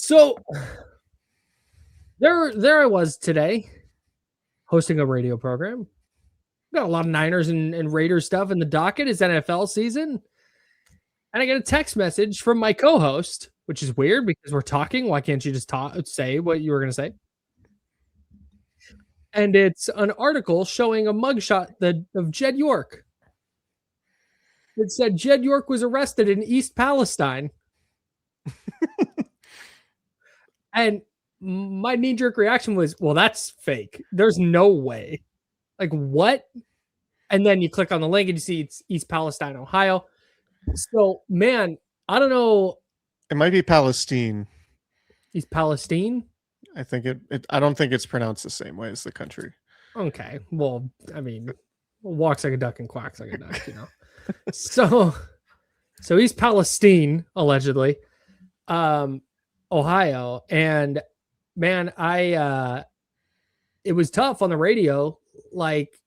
So there I was today hosting a radio program. Got a lot of Niners and Raiders stuff in the docket. It's NFL season. And I get a text message from my co-host, which is weird because we're talking. Why can't you just say what you were going to say? And it's an article showing a mugshot of Jed York. It said Jed York was arrested in East Palestine. And my knee-jerk reaction was, well, that's fake. There's no way. Like, what? And then you click on the link and you see it's East Palestine, Ohio. So, man, I don't know. It might be Palestine. East Palestine? I think I don't think it's pronounced the same way as the country. Okay. Well, I mean, walks like a duck and quacks like a duck, you know. So East Palestine, allegedly, Ohio. And man, it was tough on the radio. Like,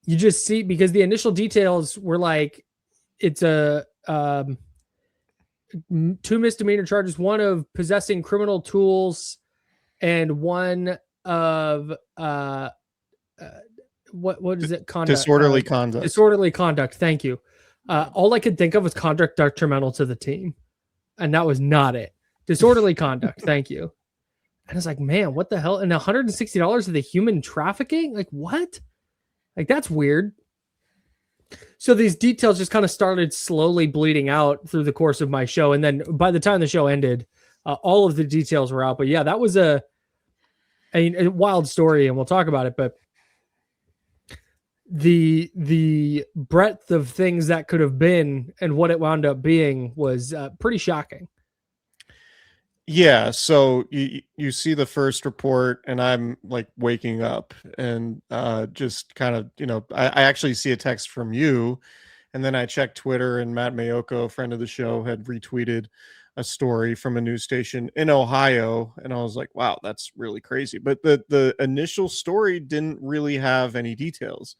you just see, because the initial details were like, it's a 2 misdemeanor charges, one of possessing criminal tools and one of what is it? Conduct. Disorderly conduct. Disorderly conduct. Thank you. All I could think of was conduct detrimental to the team, and that was not it. Disorderly conduct. Thank you. And it's like, man, what the hell? And $160 of the human trafficking? Like, what? Like, that's weird. So these details just kind of started slowly bleeding out through the course of my show. And then by the time the show ended, all of the details were out. But yeah, that was a wild story, and we'll talk about it. But the breadth of things that could have been and what it wound up being was pretty shocking. Yeah, so you see the first report, and I'm like waking up and just kind of, I actually see a text from you, and then I checked Twitter, and Matt Mayoko, a friend of the show, had retweeted a story from a news station in Ohio, and I was like, wow, that's really crazy. But the initial story didn't really have any details.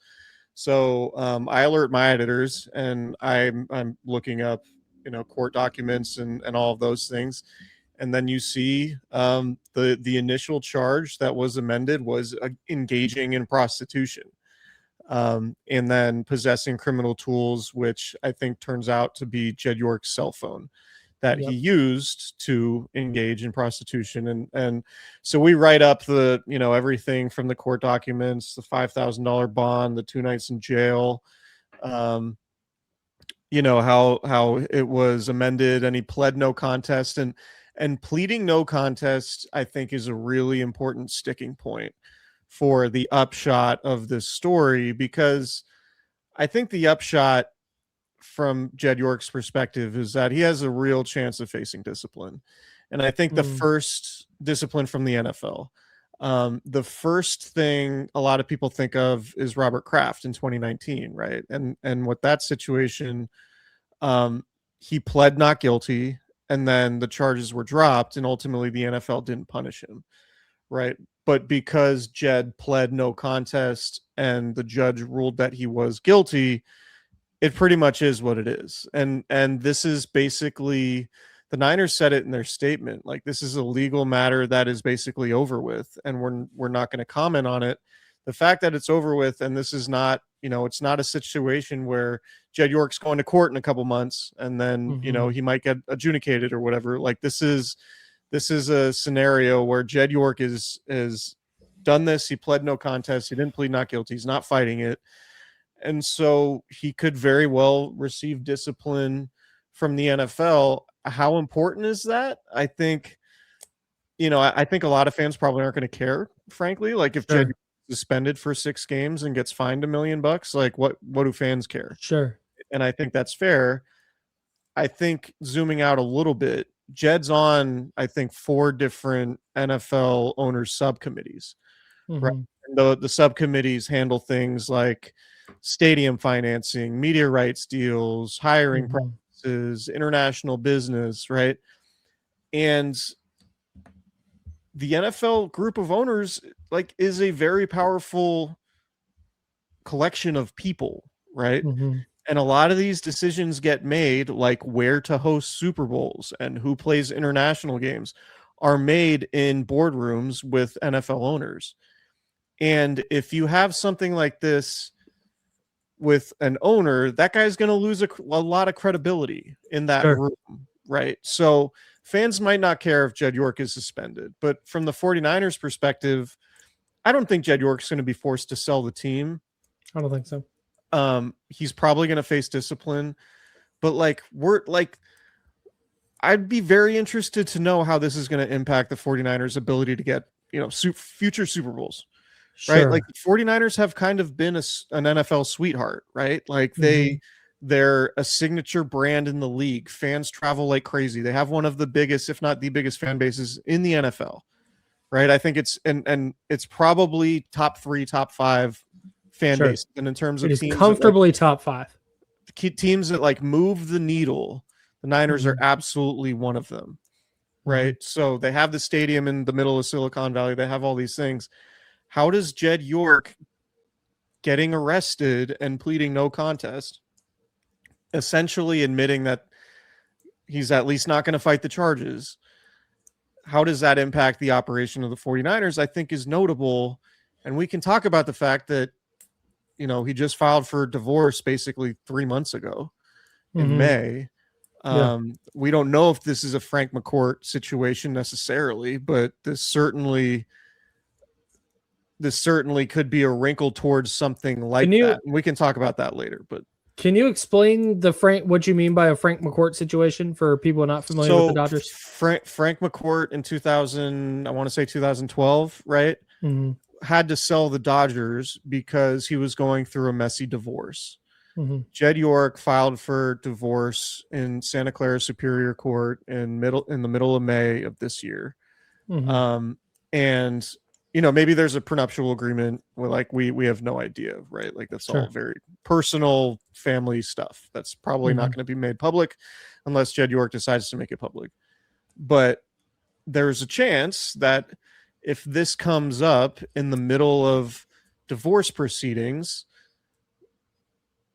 So I alert my editors, and I'm looking up, court documents and all of those things. And then you see the initial charge that was amended was engaging in prostitution, and then possessing criminal tools, which I think turns out to be Jed York's cell phone that he used to engage in prostitution. And so we write up the, everything from the court documents, the $5,000 bond, the 2 nights in jail, how it was amended, and he pled no contest. And pleading no contest, I think, is a really important sticking point for the upshot of this story, because I think the upshot from Jed York's perspective is that he has a real chance of facing discipline. And I think the first discipline from the NFL, the first thing a lot of people think of is Robert Kraft in 2019, right? And with that situation, he pled not guilty, and then the charges were dropped, and ultimately the NFL didn't punish him, right? But because Jed pled no contest and the judge ruled that he was guilty, it pretty much is what it is. And this is basically, the Niners said it in their statement, like, this is a legal matter that is basically over with, and we're not going to comment on it. The fact that it's over with, and this is not, it's not a situation where Jed York's going to court in a couple months and then, he might get adjudicated or whatever. Like, this is a scenario where Jed York is done this. He pled no contest. He didn't plead not guilty. He's not fighting it. And so he could very well receive discipline from the NFL. How important is that? I think, I think a lot of fans probably aren't going to care, frankly. Like, if Jed suspended for 6 games and gets fined $1 million, like, what do fans care? Sure. And I think that's fair. I think zooming out a little bit, Jed's on, I think, 4 different NFL owners subcommittees, right? And the subcommittees handle things like stadium financing, media rights deals, hiring practices, international business, right? And the NFL group of owners, like, is a very powerful collection of people, right? And a lot of these decisions get made, like where to host Super Bowls and who plays international games, are made in boardrooms with NFL owners. And if you have something like this with an owner, that guy's going to lose a lot of credibility in that Sure. room, right? So fans might not care if Jed York is suspended, but from the 49ers perspective, I don't think Jed York's going to be forced to sell the team. I don't think so. He's probably going to face discipline, but I'd be very interested to know how this is going to impact the 49ers ability to get, future Super Bowls, Sure. right? Like the 49ers have kind of been an NFL sweetheart, right? Like they're a signature brand in the league. Fans travel like crazy. They have one of the biggest, if not the biggest fan bases in the NFL, right? I think it's, and it's probably top 3, top 5 fan base. And in terms of teams, comfortably top 5 teams that like move the needle, the Niners are absolutely one of them, right? So they have the stadium in the middle of Silicon Valley. They have all these things. How does Jed York getting arrested and pleading no contest, essentially admitting that he's at least not going to fight the charges, how does that impact the operation of the 49ers, I think is notable. And we can talk about the fact that, he just filed for divorce basically 3 months ago in May. We don't know if this is a Frank McCourt situation necessarily, but this certainly could be a wrinkle towards something like that. And we can talk about that later, but can you explain what you mean by a Frank McCourt situation for people not familiar with the Dodgers? Frank McCourt in 2012, right? Had to sell the Dodgers because he was going through a messy divorce. Jed York filed for divorce in Santa Clara Superior Court in the middle of May of this year. And maybe there's a prenuptial agreement where we have no idea, right? Like that's all very personal family stuff. That's probably not going to be made public unless Jed York decides to make it public. But there's a chance that if this comes up in the middle of divorce proceedings,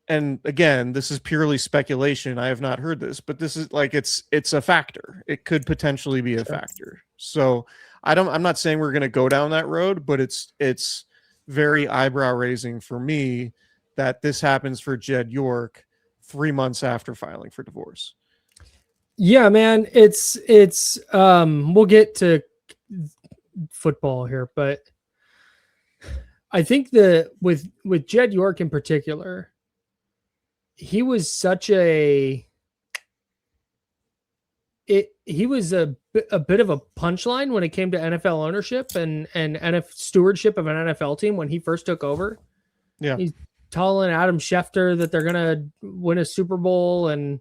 and again, this is purely speculation, I have not heard this, but this is it's a factor. It could potentially be a factor. So I'm not saying we're going to go down that road, but it's very eyebrow raising for me that this happens for Jed York 3 months after filing for divorce. Yeah, man, it's we'll get to football here, but I think with Jed York in particular, he was such he was a bit of a punchline when it came to NFL ownership and stewardship of an NFL team when he first took over. Yeah. He's telling Adam Schefter that they're going to win a Super Bowl, and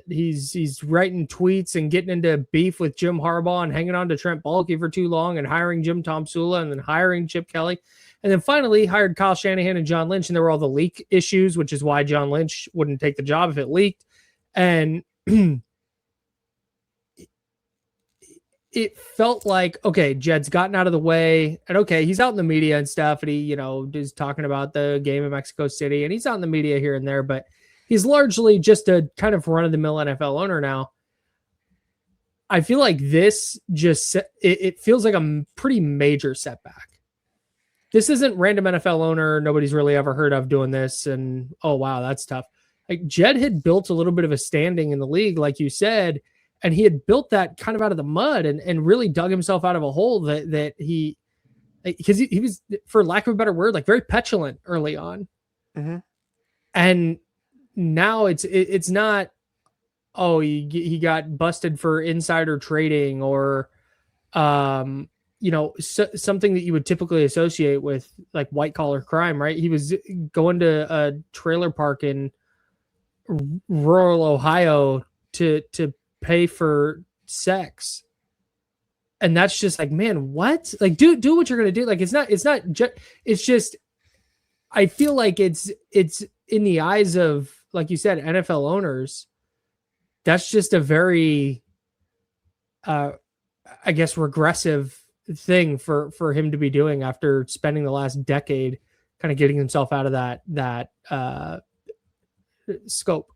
he's writing tweets and getting into beef with Jim Harbaugh and hanging on to Trent Baalke for too long and hiring Jim Tomsula and then hiring Chip Kelly. And then finally hired Kyle Shanahan and John Lynch, and there were all the leak issues, which is why John Lynch wouldn't take the job if it leaked. And it felt like, okay, Jed's gotten out of the way, and okay, he's out in the media and stuff, and he, is talking about the game in Mexico City, and he's out in the media here and there, but he's largely just a kind of run-of-the-mill NFL owner now. I feel like this it feels like a pretty major setback. This isn't random NFL owner nobody's really ever heard of doing this, and oh wow, that's tough. Like Jed had built a little bit of a standing in the league, like you said, and he had built that kind of out of the mud and really dug himself out of a hole that he, because he was, for lack of a better word, like very petulant early on. And now it's not, oh, he got busted for insider trading or, something that you would typically associate with like white collar crime, right? He was going to a trailer park in rural Ohio to pay for sex. And that's just like, man, what? Like, do what you're going to do. Like, it's just, I feel like it's in the eyes of, like you said, NFL owners, that's just a very, I guess, regressive thing for him to be doing after spending the last decade kind of getting himself out of that scope.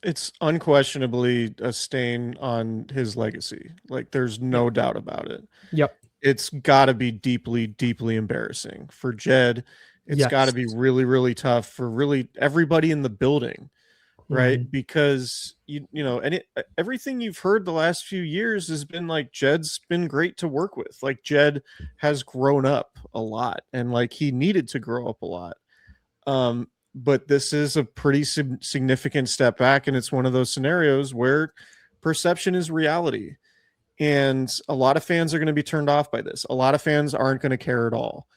It's unquestionably a stain on his legacy. Like, there's no doubt about it. Yep. It's got to be deeply, deeply embarrassing for Jed. It's got to be really, really tough for really everybody in the building, right? Mm-hmm. Because everything you've heard the last few years has been like Jed's been great to work with. Like, Jed has grown up a lot, and like he needed to grow up a lot. But this is a pretty significant step back, and it's one of those scenarios where perception is reality. And a lot of fans are going to be turned off by this. A lot of fans aren't going to care at all.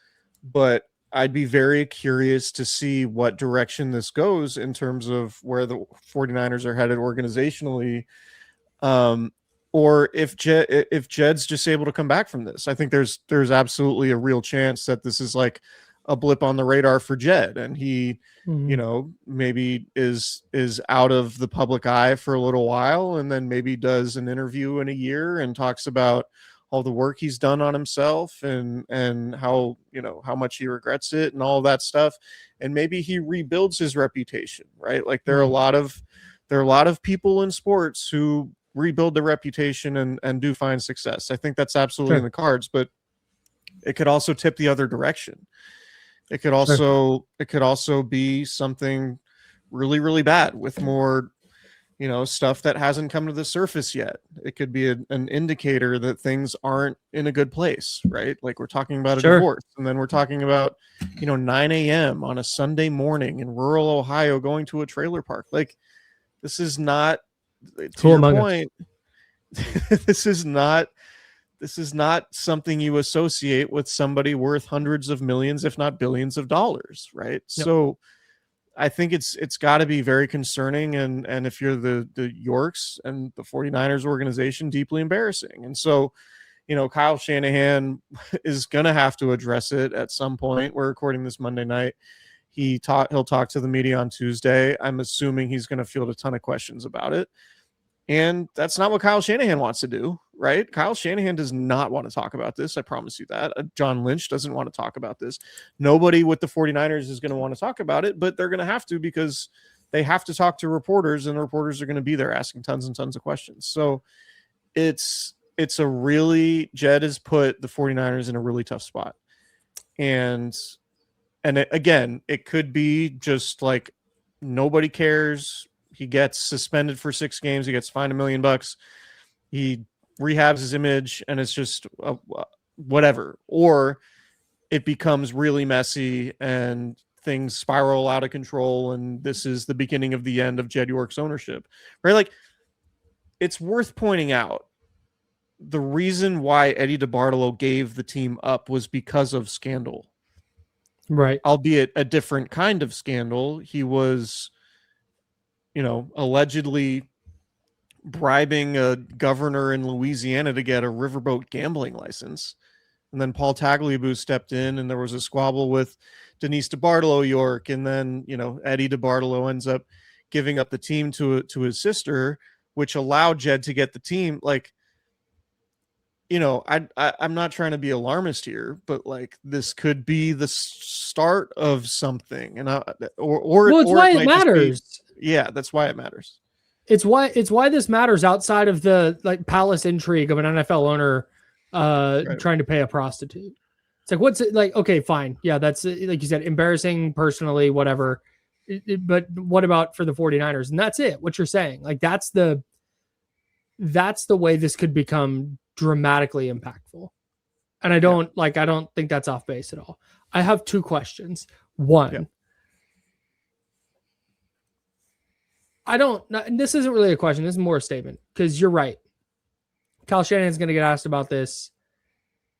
But I'd be very curious to see what direction this goes in terms of where the 49ers are headed organizationally. Or if Jed's just able to come back from this. I think there's absolutely a real chance that this is like a blip on the radar for Jed, and he maybe is out of the public eye for a little while, and then maybe does an interview in a year and talks about all the work he's done on himself and how much he regrets it and all that stuff, and maybe he rebuilds his reputation, right? Like there are a lot of people in sports who rebuild their reputation and do find success. I think that's absolutely in the cards, but it could also tip the other direction. It could also be something really, really bad with more, stuff that hasn't come to the surface yet. It could be an indicator that things aren't in a good place, right? Like we're talking about a divorce, and then we're talking about, 9 a.m. on a Sunday morning in rural Ohio going to a trailer park. Like, this is not, to your point, this is not something you associate with somebody worth hundreds of millions, if not billions of dollars, right? Yep. So I think it's got to be very concerning, and if you're the Yorks and the 49ers organization, deeply embarrassing. And so, Kyle Shanahan is going to have to address it at some point. We're recording this Monday night. He'll talk to the media on Tuesday. I'm assuming he's going to field a ton of questions about it. And that's not what Kyle Shanahan wants to do, right? Kyle Shanahan does not want to talk about this. I promise you that. John Lynch doesn't want to talk about this. Nobody with the 49ers is going to want to talk about it, but they're going to have to, because they have to talk to reporters, and the reporters are going to be there asking tons and tons of questions. So it's a really, Jed has put the 49ers in a really tough spot. And again, it could be just like nobody cares. He gets suspended for 6 games. He gets fined $1 million. He rehabs his image, and it's just whatever. Or it becomes really messy and things spiral out of control, and this is the beginning of the end of Jed York's ownership, right? Like, it's worth pointing out the reason why Eddie DeBartolo gave the team up was because of scandal, right? Albeit a different kind of scandal. He was, allegedly bribing a governor in Louisiana to get a riverboat gambling license. And then Paul Tagliabue stepped in, and there was a squabble with Denise DeBartolo York. And then, Eddie DeBartolo ends up giving up the team to his sister, which allowed Jed to get the team. Like, I'm not trying to be alarmist here, but like, this could be the start of something. And it's why it matters. Yeah, that's why it matters. It's why this matters outside of the like palace intrigue of an NFL owner trying to pay a prostitute. It's like, what's it like? Okay, fine. Yeah, that's like you said, embarrassing personally, whatever. But what about for the 49ers? And that's it. What you're saying, like that's the way this could become dramatically impactful. And I don't think that's off base at all. I have 2 questions. One, this isn't really a question. This is more a statement, because you're right. Kyle Shanahan's going to get asked about this.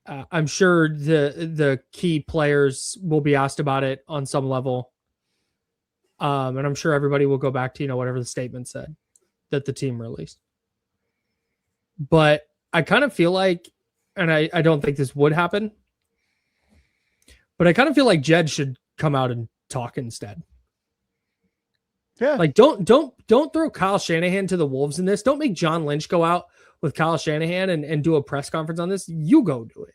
I'm sure the key players will be asked about it on some level. And I'm sure everybody will go back to, whatever the statement said that the team released. But I kind of feel like, and I don't think this would happen, but I kind of feel like Jed should come out and talk instead. Yeah. Like, don't throw Kyle Shanahan to the wolves in this. Don't make John Lynch go out with Kyle Shanahan and do a press conference on this. You go do it.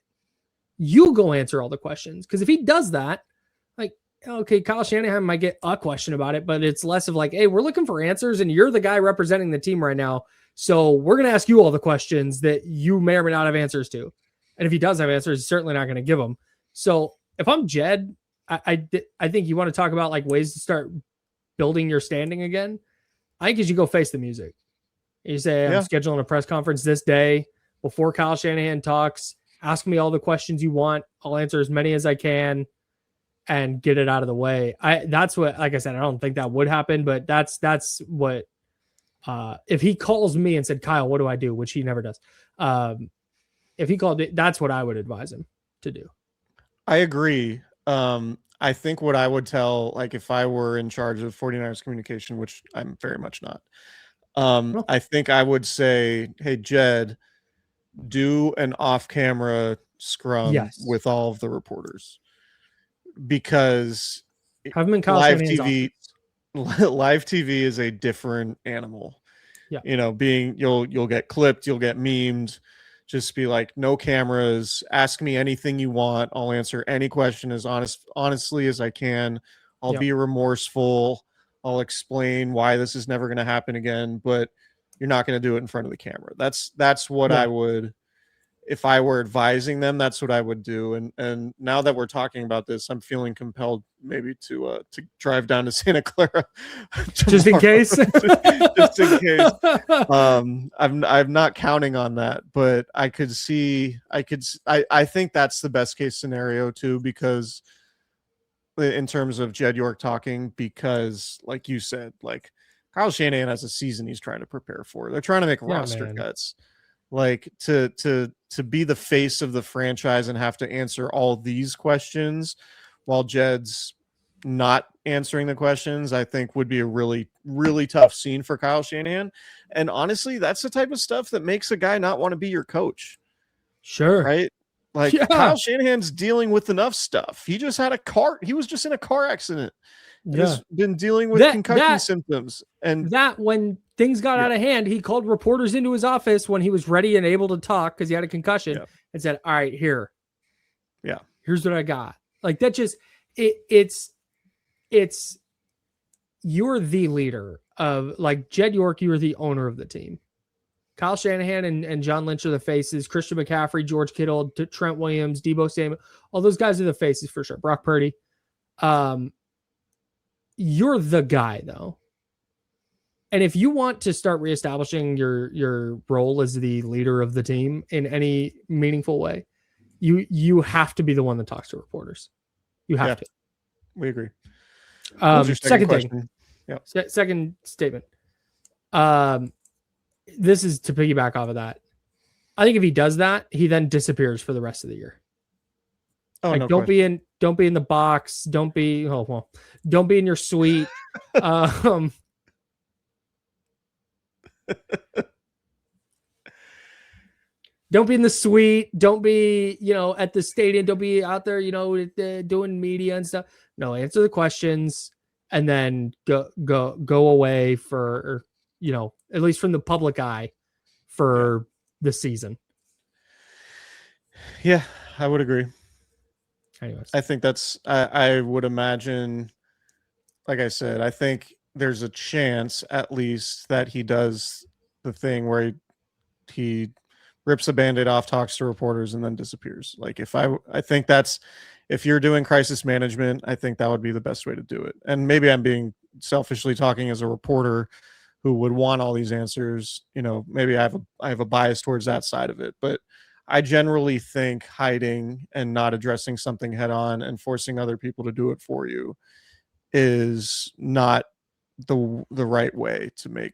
You go answer all the questions. Because if he does that, like, okay, Kyle Shanahan might get a question about it, but it's less of like, hey, we're looking for answers and you're the guy representing the team right now. So we're going to ask you all the questions that you may or may not have answers to. And if he does have answers, he's certainly not going to give them. So if I'm Jed, I think you want to talk about like ways to start building your standing again. I think you should go face the music. You say, I'm scheduling a press conference this day before Kyle Shanahan talks. Ask me all the questions you want. I'll answer as many as I can and get it out of the way. That's what, like I said, I don't think that would happen, but that's what, if he calls me and said, Kyle, what do I do? Which he never does. If he called it, that's what I would advise him to do. I agree. I think what I would tell, like if I were in charge of 49ers communication, which I'm very much not, I think I would say, hey, Jed, do an off-camera scrum with all of the reporters, because have him in live TV is a different animal. Yeah. You know, you'll get clipped, you'll get memed. Just be like, no cameras, ask me anything you want. I'll answer any question as honestly as I can. I'll be remorseful. I'll explain why this is never going to happen again, but you're not going to do it in front of the camera. That's what I would, if I were advising them, that's what I would do. And now that we're talking about this, I'm feeling compelled maybe to drive down to Santa Clara just in case. just in case. I'm not counting on that, but I think that's the best case scenario too, because in terms of Jed York talking, because like you said, like Kyle Shanahan has a season he's trying to prepare for. They're trying to make roster cuts. Like to be the face of the franchise and have to answer all these questions while Jed's not answering the questions, I think would be a really, really tough scene for Kyle Shanahan. And honestly, that's the type of stuff that makes a guy not want to be your coach. Sure. Right? Like Kyle Shanahan's dealing with enough stuff. He just had he was just in a car accident. He's been dealing with concussion symptoms. And that when things got out of hand, he called reporters into his office when he was ready and able to talk because he had a concussion and said, all right, here's what I got. Like that just, it's you're the leader of, like, Jed York, you're the owner of the team. Kyle Shanahan and John Lynch are the faces. Christian McCaffrey, George Kittle, Trent Williams, Deebo Samuel, all those guys are the faces for sure. Brock Purdy. You're the guy though. And if you want to start reestablishing your role as the leader of the team in any meaningful way, you have to be the one that talks to reporters. You have to. We agree. Second thing. Yeah. Second statement. This is to piggyback off of that. I think if he does that, he then disappears for the rest of the year. Oh, like, no don't be in the box. Don't be in your suite. Don't be in the suite. Don't be, at the stadium. Don't be out there, doing media and stuff. No, answer the questions and then go away for, at least from the public eye for the season. Yeah, I would agree. Anyways. I think I would imagine, like I said, I think there's a chance at least that he does the thing where he rips a Band-Aid off, talks to reporters, and then disappears. Like I think if you're doing crisis management, I think that would be the best way to do it. And maybe I'm being selfishly talking as a reporter who would want all these answers. Maybe I have a bias towards that side of it, but I generally think hiding and not addressing something head on and forcing other people to do it for you is not the right way to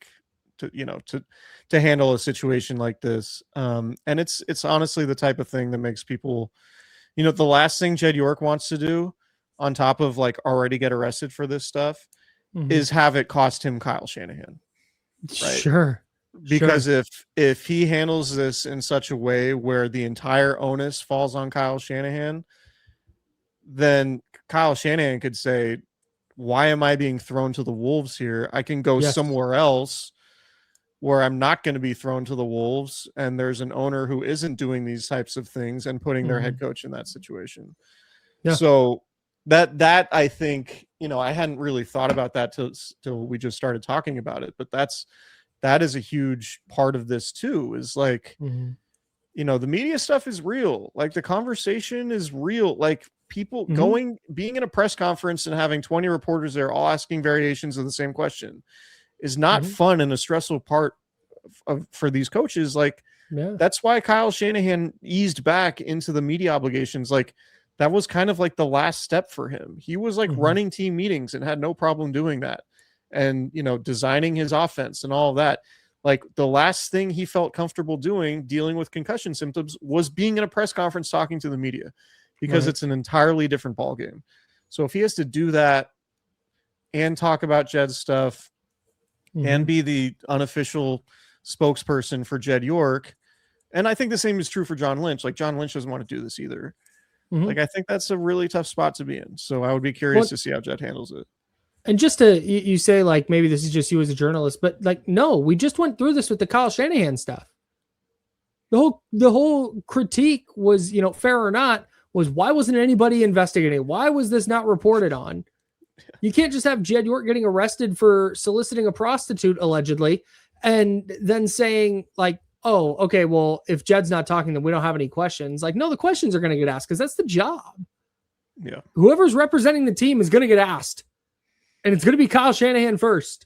handle a situation like this. And it's honestly the type of thing that makes people, the last thing Jed York wants to do on top of like already get arrested for this stuff is have it cost him Kyle Shanahan. Right? Sure. Because if he handles this in such a way where the entire onus falls on Kyle Shanahan, then Kyle Shanahan could say, why am I being thrown to the wolves here? I can go somewhere else where I'm not going to be thrown to the wolves. And there's an owner who isn't doing these types of things and putting their head coach in that situation. Yeah. So that I think, I hadn't really thought about that till we just started talking about it, but that is a huge part of this too, is like, the media stuff is real. Like the conversation is real. Like people being in a press conference and having 20 reporters there all asking variations of the same question is not fun and a stressful part for these coaches. Like that's why Kyle Shanahan eased back into the media obligations. Like that was kind of like the last step for him. He was like running team meetings and had no problem doing that. And, designing his offense and all of that. Like the last thing he felt comfortable doing, dealing with concussion symptoms, was being in a press conference talking to the media, because it's an entirely different ballgame. So if he has to do that and talk about Jed's stuff and be the unofficial spokesperson for Jed York, and I think the same is true for John Lynch. Like John Lynch doesn't want to do this either. Like I think that's a really tough spot to be in. So I would be curious to see how Jed handles it. And just to, you say like, maybe this is just you as a journalist, but like, no, we just went through this with the Kyle Shanahan stuff. The whole critique was, fair or not, was why wasn't anybody investigating? Why was this not reported on? You can't just have Jed York getting arrested for soliciting a prostitute allegedly, and then saying like, oh, okay, well, if Jed's not talking, then we don't have any questions. Like, no, the questions are going to get asked because that's the job. Yeah. Whoever's representing the team is going to get asked. And it's going to be Kyle Shanahan first.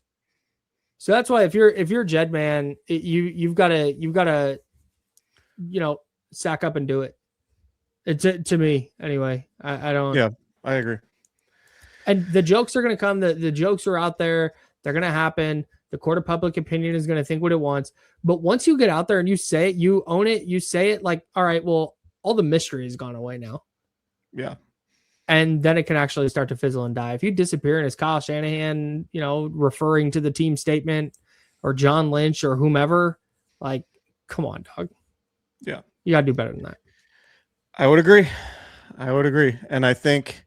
So that's why if you're Jed, man, you've got to sack up and do it. It's to me anyway. I don't. Yeah, I agree. And the jokes are going to come. The jokes are out there. They're going to happen. The court of public opinion is going to think what it wants. But once you get out there and you say it, you own it, you say it, like, all right, well, all the mystery has gone away now. Yeah. And then it can actually start to fizzle and die. If you disappear and it's Kyle Shanahan, referring to the team statement, or John Lynch or whomever, like, come on, dog. Yeah. You got to do better than that. I would agree. And I think,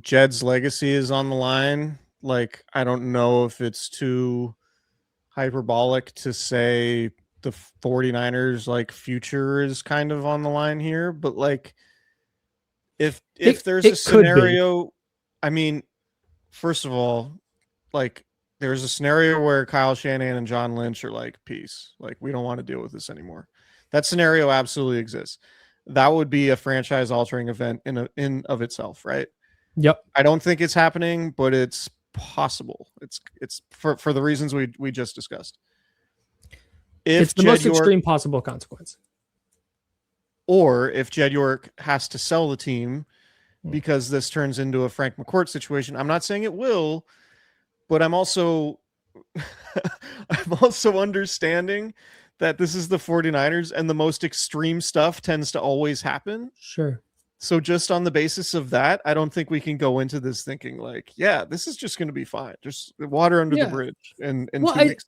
Jed's legacy is on the line. Like, I don't know if it's too hyperbolic to say the 49ers like future is kind of on the line here, but like, if there's a scenario, first of all, like there's a scenario where Kyle Shanahan and John Lynch are like, peace, like we don't want to deal with this anymore. That scenario absolutely exists. That would be a franchise altering event in of itself, right? Yep. I don't think it's happening, but it's possible. It's for the reasons we just discussed. It's the most extreme possible consequence. Or if Jed York has to sell the team because this turns into a Frank McCourt situation. I'm not saying it will, but I'm also understanding that this is the 49ers and the most extreme stuff tends to always happen. Sure. So just on the basis of that, I don't think we can go into this thinking like, yeah, this is just going to be fine. Just water under the bridge. And 2 weeks.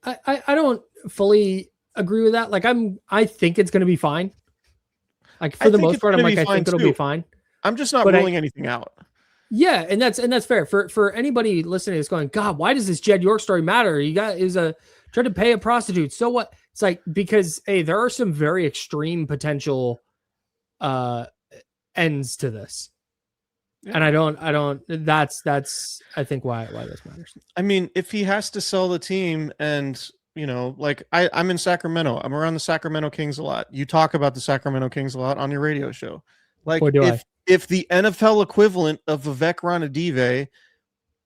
I don't fully agree with that. Like I think it's going to be fine. Like for the most part, I think it'll be fine. I'm just not ruling anything out. Yeah, and that's fair for anybody listening. That's going, God, why does this Jed York story matter? You got tried to pay a prostitute. So what? It's like, because there are some very extreme potential ends to this. Yeah. And I don't. That's I think why this matters. If he has to sell the team, and like I'm in Sacramento, I'm around the Sacramento Kings a lot. You talk about the Sacramento Kings a lot on your radio show. Like if the NFL equivalent of Vivek Ranadive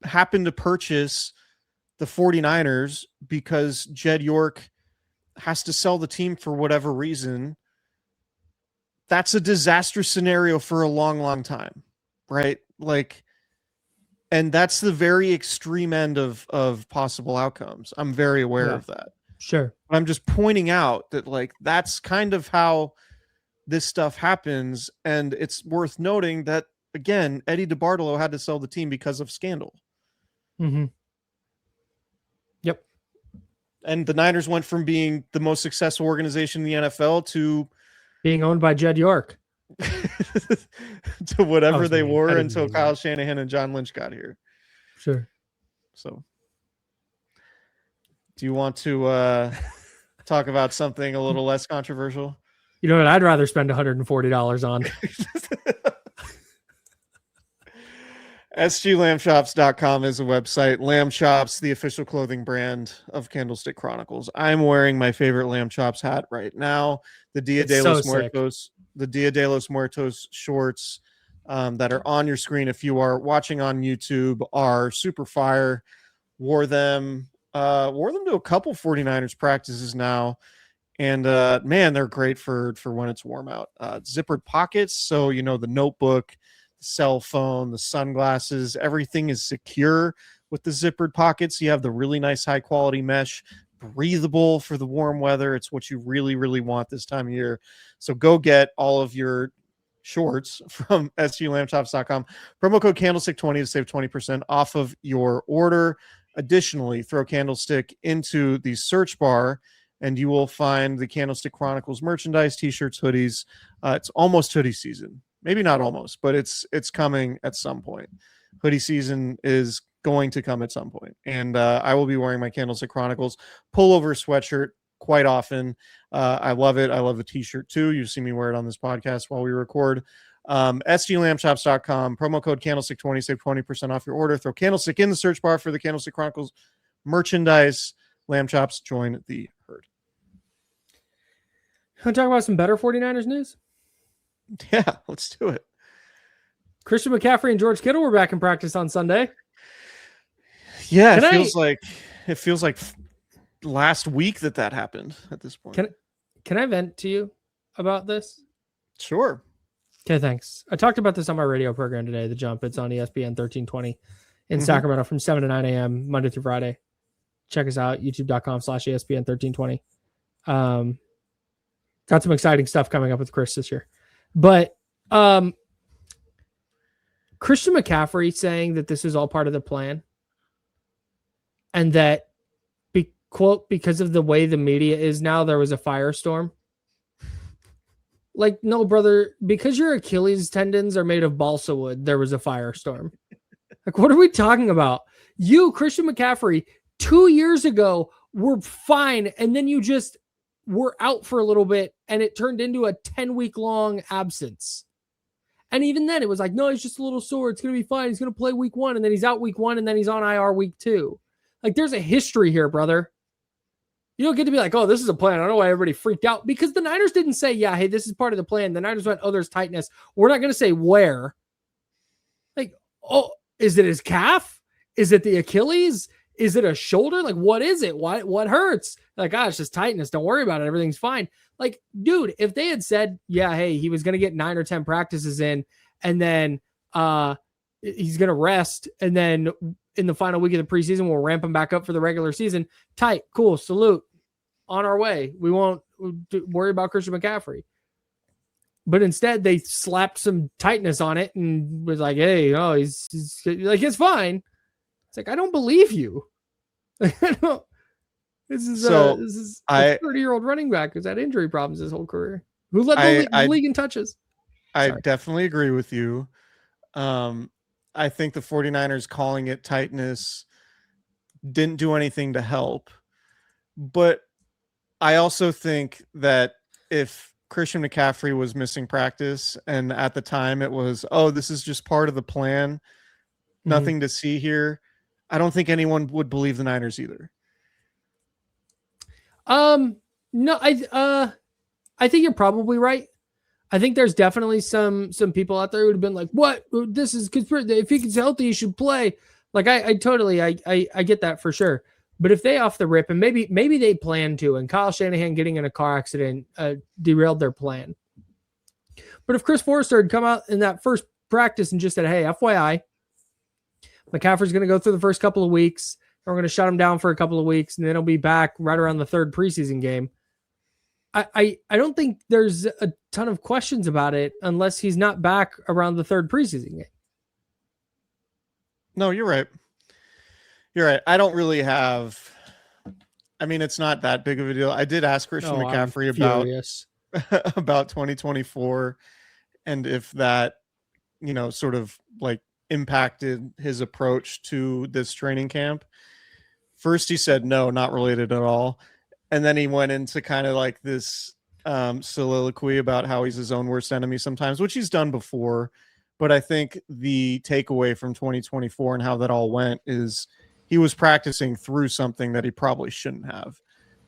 happened to purchase the 49ers because Jed York has to sell the team for whatever reason, that's a disastrous scenario for a long, long time. Right? Like, and that's the very extreme end of possible outcomes. I'm very aware of that. Sure. But I'm just pointing out that like, that's kind of how this stuff happens. And it's worth noting that, again, Eddie DeBartolo had to sell the team because of scandal. Mm-hmm. Yep. And the Niners went from being the most successful organization in the NFL to being owned by Jed York. To whatever they were until Kyle Shanahan and John Lynch got here. Sure. So do you want to talk about something a little less controversial? You know what I'd rather spend $140 on? SGLambshops.com is a website. Lamb Chops, the official clothing brand of Candlestick Chronicles. I'm wearing my favorite Lamb Chops hat right now. The Dia It's de so los sick. Muertos, the Dia de los Muertos shorts that are on your screen if you are watching on YouTube are super fire. Wore them to a couple 49ers practices now. And man, they're great for when it's warm out. Zippered pockets, so you know the notebook, the cell phone, the sunglasses, everything is secure with the zippered pockets. You have the really nice high quality mesh, breathable for the warm weather. It's what you really, really want this time of year. So go get all of your shorts from sglambshops.com. Promo code Candlestick20 to save 20% off of your order. Additionally, throw Candlestick into the search bar and you will find the Candlestick Chronicles merchandise, t-shirts, hoodies. It's almost hoodie season. Maybe not almost, but it's coming at some point. Hoodie season is going to come at some point. And I will be wearing my Candlestick Chronicles pullover sweatshirt quite often. I love it. I love the t-shirt too. You see me wear it on this podcast while we record. SGLambshops.com, promo code Candlestick20, save 20% off your order. Throw Candlestick in the search bar for the Candlestick Chronicles merchandise. Lamb Chops, join the herd. Want to talk about some better 49ers news? Yeah, let's do it. Christian McCaffrey and George Kittle were back in practice on Sunday. Yeah, it feels like last week that happened at this point. Can I vent to you about this? Sure. Okay, thanks. I talked about this on my radio program today, The Jump. It's on ESPN 1320 in Sacramento from 7 to 9 a.m. Monday through Friday. Check us out, youtube.com/ESPN 1320. Got some exciting stuff coming up with Chris this year. But Christian McCaffrey saying that this is all part of the plan and that, quote, because of the way the media is now, there was a firestorm. Like, no, brother, because your Achilles tendons are made of balsa wood, there was a firestorm. Like, what are we talking about? You, Christian McCaffrey, 2 years ago were fine, and then you just were out for a little bit, and it turned into a 10-week-long absence. And even then, it was like, no, he's just a little sore. It's going to be fine. He's going to play week 1, and then he's out week 1, and then he's on IR week 2. Like, there's a history here, brother. You don't get to be like, oh, this is a plan. I don't know why everybody freaked out. Because the Niners didn't say, yeah, hey, this is part of the plan. The Niners went, oh, there's tightness. We're not going to say where. Like, oh, is it his calf? Is it the Achilles? Is it a shoulder? Like, what is it? What hurts? Like, it's just tightness. Don't worry about it. Everything's fine. Like, dude, if they had said, yeah, hey, he was going to get 9 or 10 practices in, and then he's going to rest, and then in the final week of the preseason, we'll ramp him back up for the regular season. Tight, cool, salute. On our way. We won't worry about Christian McCaffrey. But instead, they slapped some tightness on it and was like, hey, oh, he's like, it's fine. It's like, I don't believe you. This is a 30-year-old running back who's had injury problems his whole career. Who led the league in touches. I definitely agree with you. I think the 49ers calling it tightness didn't do anything to help. But I also think that if Christian McCaffrey was missing practice and at the time it was, oh, this is just part of the plan, nothing to see here, I don't think anyone would believe the Niners either. No, I think you're probably right. I think there's definitely some people out there who would have been like, what? This is if he gets healthy, he should play. Like, I totally get that for sure. But if they off the rip, and maybe they plan to, and Kyle Shanahan getting in a car accident derailed their plan. But if Chris Forrester had come out in that first practice and just said, hey, FYI, McCaffrey's going to go through the first couple of weeks, and we're going to shut him down for a couple of weeks, and then he'll be back right around the third preseason game. I don't think there's a ton of questions about it unless he's not back around the third preseason game. No, you're right. You're right. I don't really have. I mean, it's not that big of a deal. I did ask Christian McCaffrey about 2024 and if that, sort of like impacted his approach to this training camp. First, he said no, not related at all. And then he went into kind of like this soliloquy about how he's his own worst enemy sometimes, which he's done before. But I think the takeaway from 2024 and how that all went is he was practicing through something that he probably shouldn't have.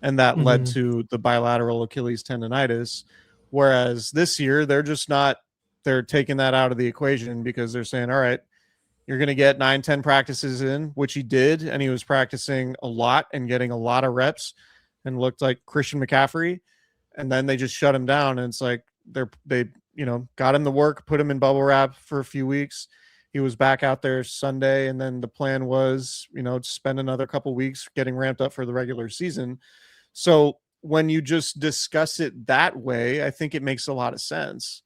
And that led to the bilateral Achilles tendonitis. Whereas this year, they're taking that out of the equation because they're saying, all right, you're going to get 9-10 practices in, which he did. And he was practicing a lot and getting a lot of reps and looked like Christian McCaffrey. And then they just shut him down. And it's like they got him to work, put him in bubble wrap for a few weeks. He was back out there Sunday. And then the plan was, to spend another couple weeks getting ramped up for the regular season. So when you just discuss it that way, I think it makes a lot of sense.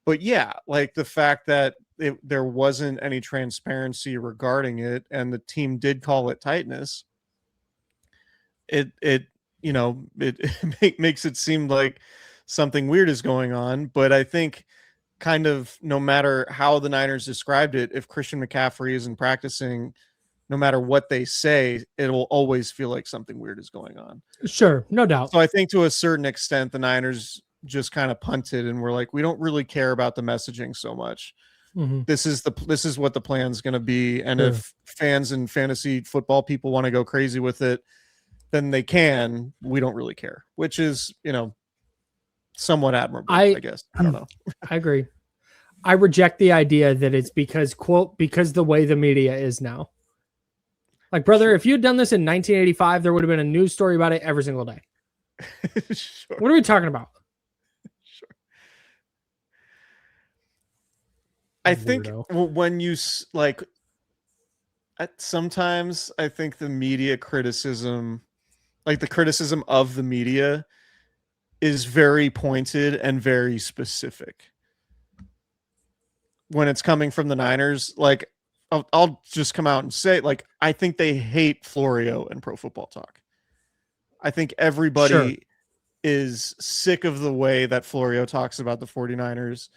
But yeah, like the fact that there wasn't any transparency regarding it and the team did call it tightness, it makes it seem like something weird is going on. But I think kind of no matter how the Niners described it, if Christian McCaffrey isn't practicing, no matter what they say, it will always feel like something weird is going on. Sure, no doubt. So I think to a certain extent, the Niners just kind of punted and we're like, we don't really care about the messaging so much. This is what the plan's going to be. And if fans and fantasy football people want to go crazy with it, then they can. We don't really care, which is, somewhat admirable, I guess. I don't know. I agree. I reject the idea that it's because the way the media is now. Like, brother, if you had done this in 1985, there would have been a news story about it every single day. Sure. What are we talking about? Sure. I think when you sometimes I think the media criticism, like the criticism of the media, is very pointed and very specific. When it's coming from the Niners, like I'll just come out and say, like, I think they hate Florio and Pro Football Talk. I think everybody is sick of the way that Florio talks about the 49ers.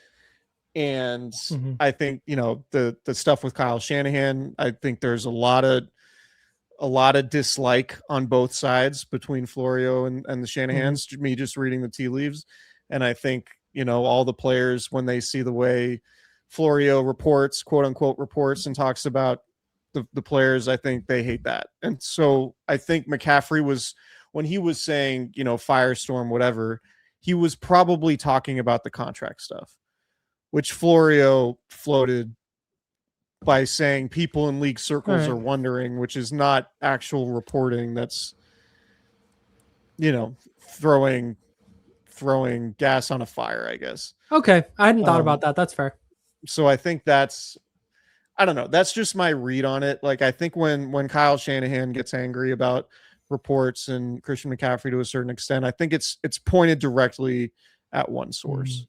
And I think, the stuff with Kyle Shanahan, I think there's a lot of dislike on both sides between Florio and the Shanahans, me just reading the tea leaves. And I think, all the players, when they see the way Florio reports, quote unquote reports, and talks about the players, I think they hate that. And so I think McCaffrey when he was saying, firestorm, whatever, he was probably talking about the contract stuff, which Florio floated by saying people in league circles are wondering, which is not actual reporting. That's, throwing gas on a fire, I guess. Okay. I hadn't thought about that. That's fair. So I think I don't know. That's just my read on it. Like, I think when Kyle Shanahan gets angry about reports and Christian McCaffrey to a certain extent, I think it's pointed directly at one source.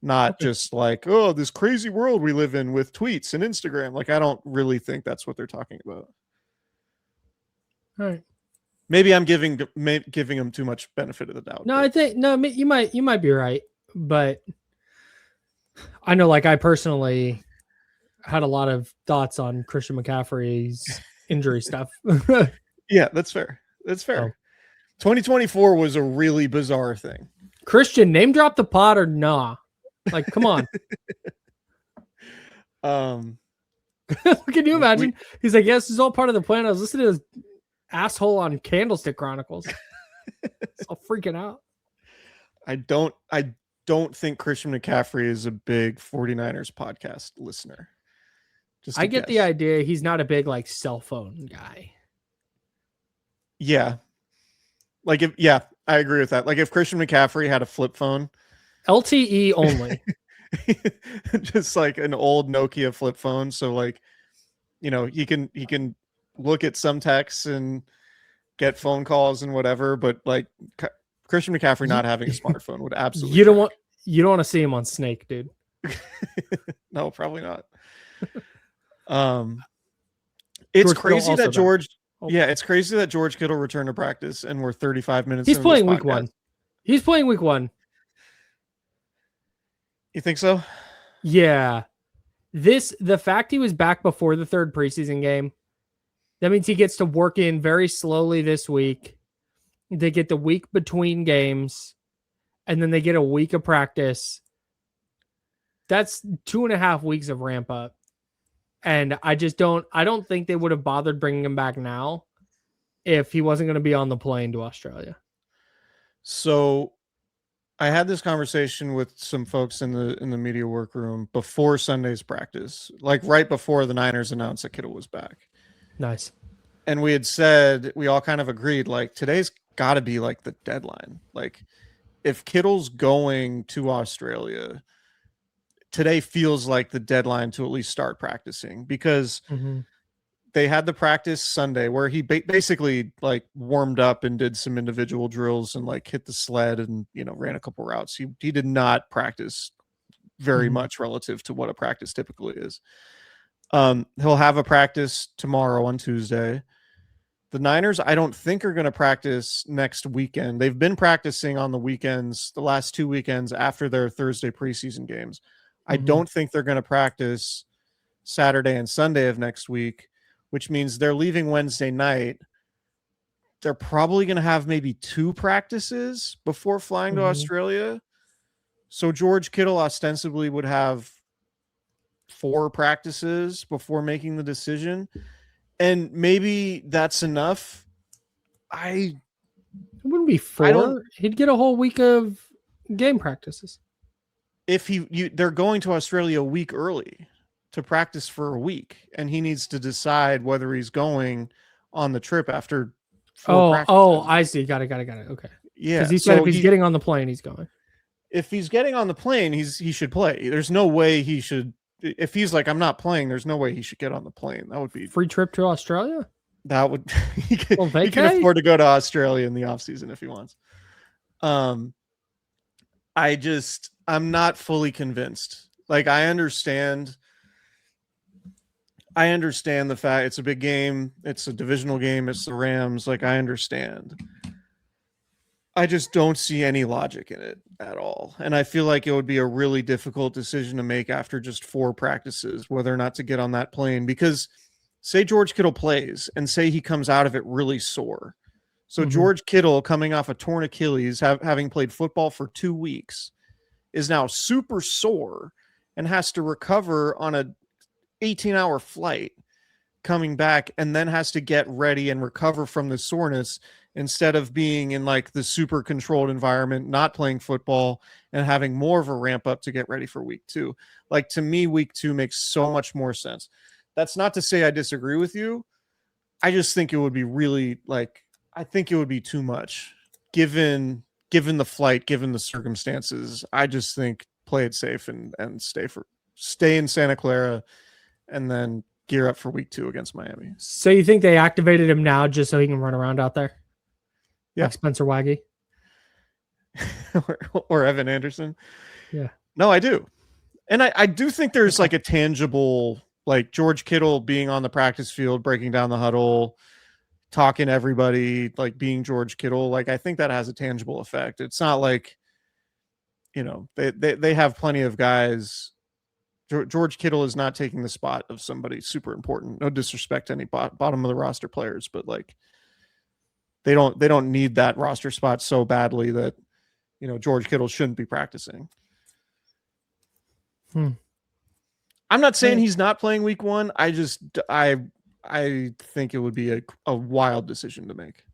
Not just like, oh, this crazy world we live in with tweets and Instagram. Like, I don't really think that's what they're talking about. All right. Maybe I'm giving them too much benefit of the doubt. No, I think you might be right, but I know, like, I personally had a lot of thoughts on Christian McCaffrey's injury stuff. Yeah, that's fair. That's fair. 2024 was a really bizarre thing. Christian, name drop the pod or nah? Like, come on. Can you imagine? He's like, yes, this is all part of the plan. I was listening to this asshole on Candlestick Chronicles. It's all freaking out. I don't think Christian McCaffrey is a big 49ers podcast listener. I get the idea he's not a big, like, cell phone guy. Yeah. Like, I agree with that. Like, if Christian McCaffrey had a flip phone, LTE only. Just like an old Nokia flip phone. So, like, he can look at some texts and get phone calls and whatever, but like Christian McCaffrey not having a smartphone would absolutely you don't want to see him on Snake, dude. No, probably not. It's crazy that George it's crazy that George Kittle returned to practice and we're 35 minutes. He's playing week one. He's playing week one. You think so? Yeah. The fact he was back before the third preseason game, that means he gets to work in very slowly this week. They get the week between games, and then they get a week of practice. that's 2.5 weeks of ramp up. And I don't think they would have bothered bringing him back now if he wasn't going to be on the plane to Australia. So I had this conversation with some folks in the media workroom before Sunday's practice, like right before the Niners announced that Kittle was back. Nice. And we had said, we all kind of agreed, like, today's got to be like the deadline. Like, if Kittle's going to Australia, today feels like the deadline to at least start practicing, because they had the practice Sunday where he basically like warmed up and did some individual drills and like hit the sled and, you know, ran a couple routes. He did not practice very much relative to what a practice typically is. He'll have a practice tomorrow on Tuesday. The Niners, I don't think, are going to practice next weekend. They've been practicing on the weekends, the last 2 weekends after their Thursday preseason games. I don't think they're going to practice Saturday and Sunday of next week, which means they're leaving Wednesday night. They're probably going to have maybe 2 practices before flying to Australia. So George Kittle ostensibly would have 4 practices before making the decision. And maybe that's enough. It wouldn't be 4. He'd get a whole week of game practices. If they're going to Australia a week early to practice for a week, and he needs to decide whether he's going on the trip after 4 practices. I see. Got it. Okay. Yeah. Because he said if he's getting on the plane, he's going. If he's getting on the plane, he should play. There's no way he should. If he's like, I'm not playing, there's no way he should get on the plane. That would be free trip to Australia. That would he can afford to go to Australia in the off season if he wants. I'm not fully convinced. Like, I understand the fact it's a big game. It's a divisional game. It's the Rams. Like, I understand. I just don't see any logic in it at all. And I feel like it would be a really difficult decision to make after just 4 practices, whether or not to get on that plane. Because say George Kittle plays and say he comes out of it really sore. So George Kittle, coming off a torn Achilles, having played football for 2 weeks, is now super sore and has to recover on a 18-hour flight coming back, and then has to get ready and recover from the soreness instead of being in like the super controlled environment, not playing football and having more of a ramp up to get ready for week 2. Like, to me, week 2 makes so much more sense. That's not to say I disagree with you. I just think it would be really I think it would be too much given the flight, given the circumstances. I just think play it safe and stay in Santa Clara and then gear up for week 2 against Miami. So you think they activated him now just so he can run around out there? Yeah. Like Spencer Waggy or Evan Anderson. Yeah. No, I do. And I do think there's like a tangible, like George Kittle being on the practice field, breaking down the huddle, talking to everybody, like being George Kittle. Like, I think that has a tangible effect. It's not like, you know, they have plenty of guys. George Kittle is not taking the spot of somebody super important. No disrespect to any bottom of the roster players, but like they don't need that roster spot so badly that, you know, George Kittle shouldn't be practicing. I'm not saying he's not playing week 1. I think it would be a wild decision to make.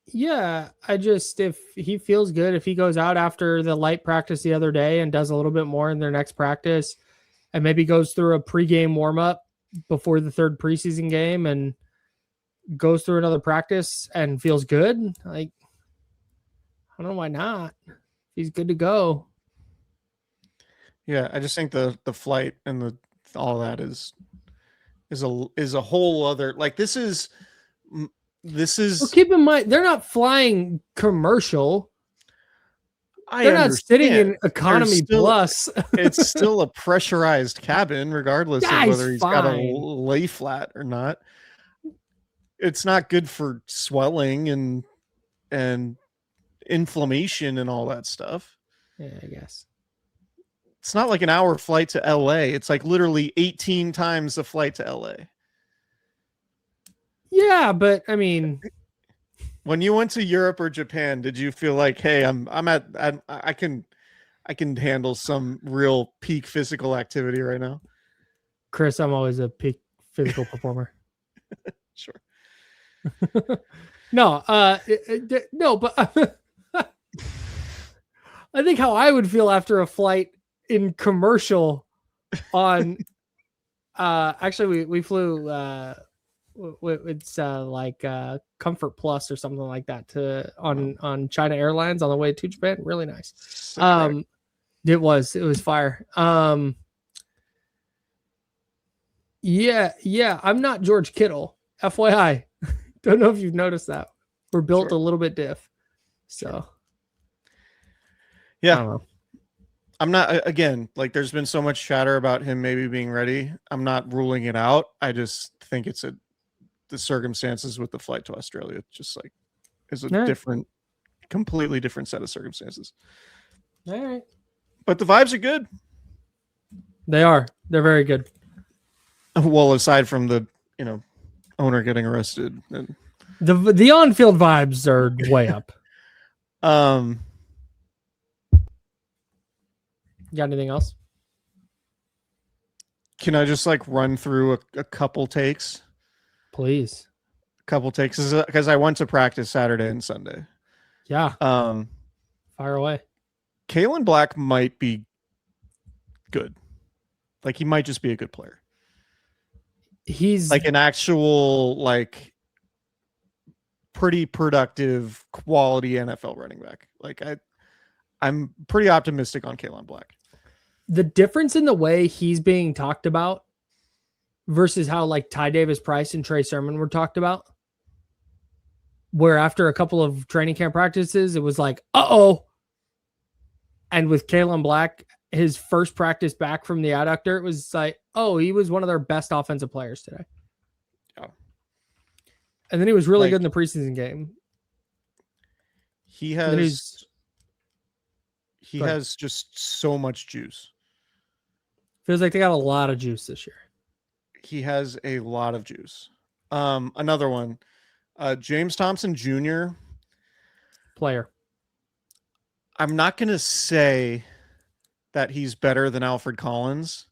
Yeah, if he feels good, if he goes out after the light practice the other day and does a little bit more in their next practice and maybe goes through a pregame warm-up before the 3rd preseason game and goes through another practice and feels good, like, I don't know why not. He's good to go. Yeah, I just think the flight and all that is a whole other, like, this is well, keep in mind they're not flying commercial. They're not sitting in economy plus. It's still a pressurized cabin, regardless of whether he's got a lay flat or not. It's not good for swelling and inflammation and all that stuff. Yeah, I guess. It's not like an hour flight to LA. It's like literally 18 times the flight to LA. Yeah, but I mean, when you went to Europe or Japan, did you feel like, hey, I I can handle some real peak physical activity right now. Chris, I'm always a peak physical performer. Sure. No, no, but I think how I would feel after a flight in commercial on actually we flew it's like Comfort Plus or something like that to on China Airlines on the way to Japan. Really nice. It was fire. Yeah, I'm not George Kittle, FYI. Don't know if you've noticed that. We're built a little bit diff. So yeah, I'm not, again, like there's been so much chatter about him maybe being ready. I'm not ruling it out. I just think it's the circumstances with the flight to Australia just like is a different, completely different set of circumstances. All right. But the vibes are good. They are. They're very good. Well, aside from the, owner getting arrested. And the on-field vibes are way up. You got anything else? Can I just like run through a couple takes? Please. A couple takes, because I went to practice Saturday and Sunday. Yeah. Fire away. Kalen Black might be good. Like he might just be a good player. He's like an actual, like pretty productive quality NFL running back. Like I'm pretty optimistic on Kalen Black. The difference in the way he's being talked about versus how like Ty Davis Price and Trey Sermon were talked about, where after a couple of training camp practices, it was like, uh-oh. And with Kalen Black, his first practice back from the adductor, it was like, oh, he was one of their best offensive players today. Yeah. And then he was really good in the preseason game. He has just so much juice. Feels like they got a lot of juice this year. He has a lot of juice. Another one, James Thompson Jr. Player. I'm not going to say that he's better than Alfred Collins.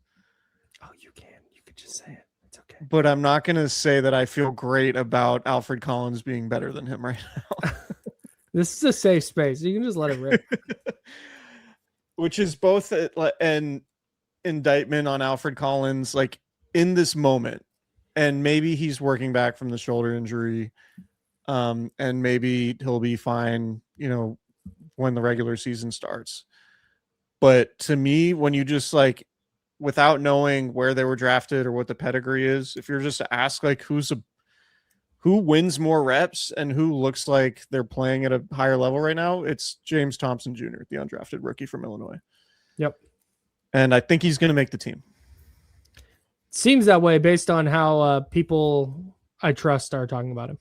Oh, you can. You could just say it. It's okay. But I'm not going to say that I feel great about Alfred Collins being better than him right now. This is a safe space. You can just let it rip. Which is both an indictment on Alfred Collins, like in this moment. And maybe he's working back from the shoulder injury. And maybe he'll be fine, when the regular season starts. But to me, when you just like, without knowing where they were drafted or what the pedigree is, if you're just to ask like who wins more reps and who looks like they're playing at a higher level right now, it's James Thompson Jr., the undrafted rookie from Illinois. Yep. And I think he's going to make the team. Seems that way based on how people I trust are talking about him.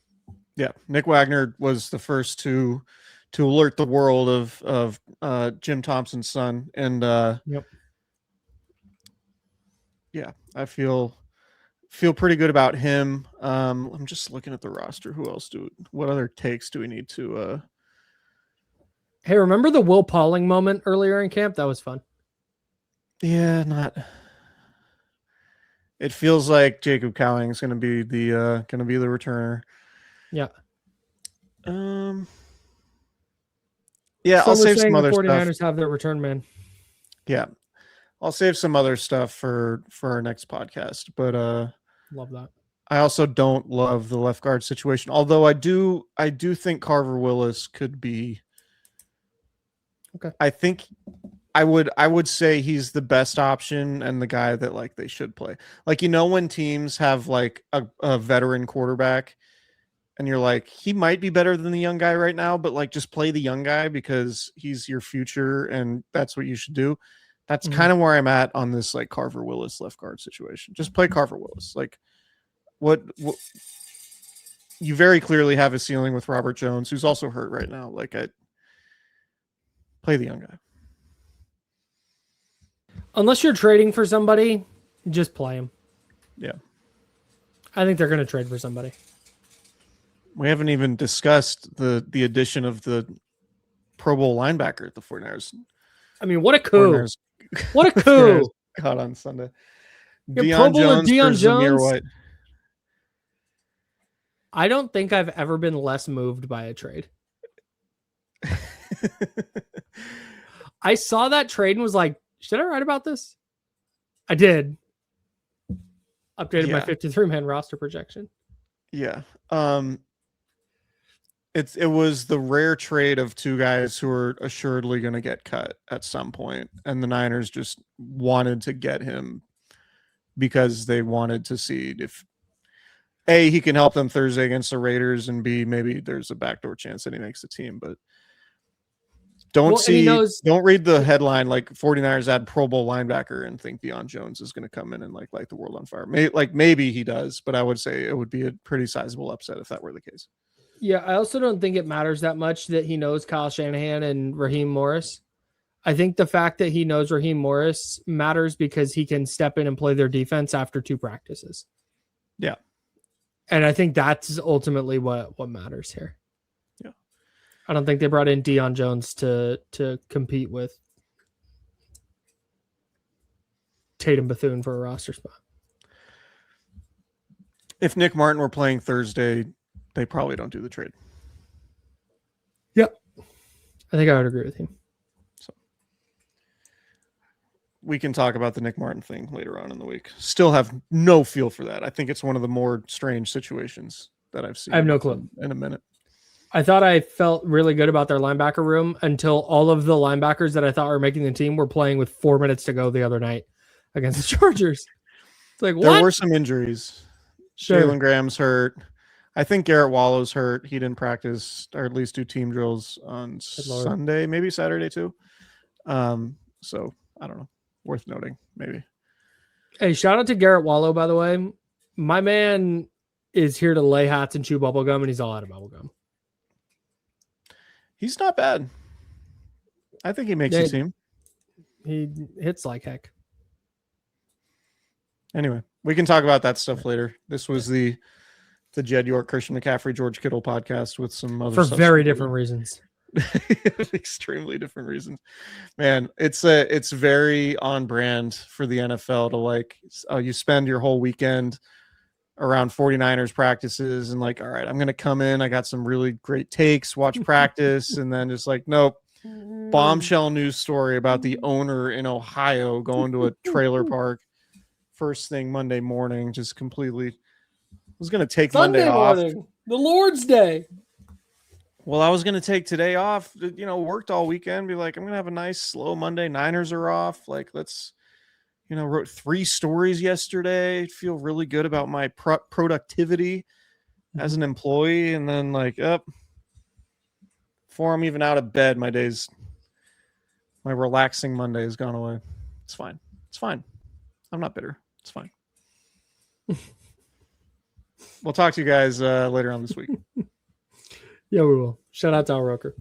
Yeah. Nick Wagner was the first to alert the world of Jim Thompson's son. And yep. Yeah, I feel pretty good about him. I'm just looking at the roster. What other takes do we need to Hey, remember the Will Pauling moment earlier in camp? That was fun. Yeah, it feels like Jacob Cowing is going to be the returner. Yeah. Yeah, I'll save some other stuff. 49ers have their return man. Yeah. I'll save some other stuff for our next podcast, but love that. I also don't love the left guard situation. Although I do think Carver Willis could be okay. I think I would say he's the best option and the guy that like they should play. Like when teams have like a veteran quarterback and you're like, he might be better than the young guy right now, but like just play the young guy because he's your future and that's what you should do. That's kind of where I'm at on this like Carver Willis left guard situation. Just play Carver Willis. Like what you very clearly have a ceiling with Robert Jones, who's also hurt right now. Like I play the young guy. Unless you're trading for somebody, just play him. Yeah. I think they're going to trade for somebody. We haven't even discussed the addition of the Pro Bowl linebacker at the 49ers. I mean, what a coup. 49ers What a coup. caught on Sunday. Your Pro Deion Bowler Jones Deion for Zamir Jones. White. I don't think I've ever been less moved by a trade. I saw that trade and was like, should I write about this? I did. Updated my 53-man roster projection. Yeah. It was the rare trade of two guys who are assuredly going to get cut at some point, and the Niners just wanted to get him because they wanted to see if A, he can help them Thursday against the Raiders, and B, maybe there's a backdoor chance that he makes the team. But don't read the headline like 49ers add Pro Bowl linebacker and think Deion Jones is going to come in and like light the world on fire. Maybe he does, but I would say it would be a pretty sizable upset if that were the case. Yeah, I also don't think it matters that much that he knows Kyle Shanahan and Raheem Morris. I think the fact that he knows Raheem Morris matters because he can step in and play their defense after 2 practices. Yeah. And I think that's ultimately what matters here. Yeah. I don't think they brought in Deion Jones to compete with Tatum Bethune for a roster spot. If Nick Martin were playing Thursday, they probably don't do the trade. Yep. I think I would agree with you. So we can talk about the Nick Martin thing later on in the week. Still have no feel for that. I think it's one of the more strange situations that I've seen. I have no clue. In a minute. I thought I felt really good about their linebacker room until all of the linebackers that I thought were making the team were playing with 4 minutes to go the other night against the Chargers. It's like, what? There were some injuries. Sure. Jalen Graham's hurt. I think Garrett Wallow's hurt. He didn't practice or at least do team drills on Sunday, maybe Saturday too. So I don't know. Worth noting, maybe. Hey, shout out to Garrett Wallow, by the way. My man is here to lay hats and chew bubblegum, and he's all out of bubblegum. He's not bad. I think he makes the team. He hits like heck. Anyway, we can talk about that stuff later. This was the Jed York, Christian McCaffrey, George Kittle podcast with some other for very different reasons. Extremely different reasons, man. It's very on brand for the NFL to like you spend your whole weekend around 49ers practices and like, all right, I'm gonna come in, I got some really great takes, watch practice, and then just like, nope, bombshell news story about the owner in Ohio going to a trailer park first thing Monday morning. Just completely was gonna take Monday off, the Lord's Day. Well, I was going to take today off, worked all weekend, be like, I'm going to have a nice slow Monday. Niners are off. Like, let's, wrote 3 stories yesterday. Feel really good about my productivity as an employee. And then before I'm even out of bed, my relaxing Monday has gone away. It's fine. It's fine. I'm not bitter. It's fine. We'll talk to you guys later on this week. Yeah, we will. Shout out to Al Roker.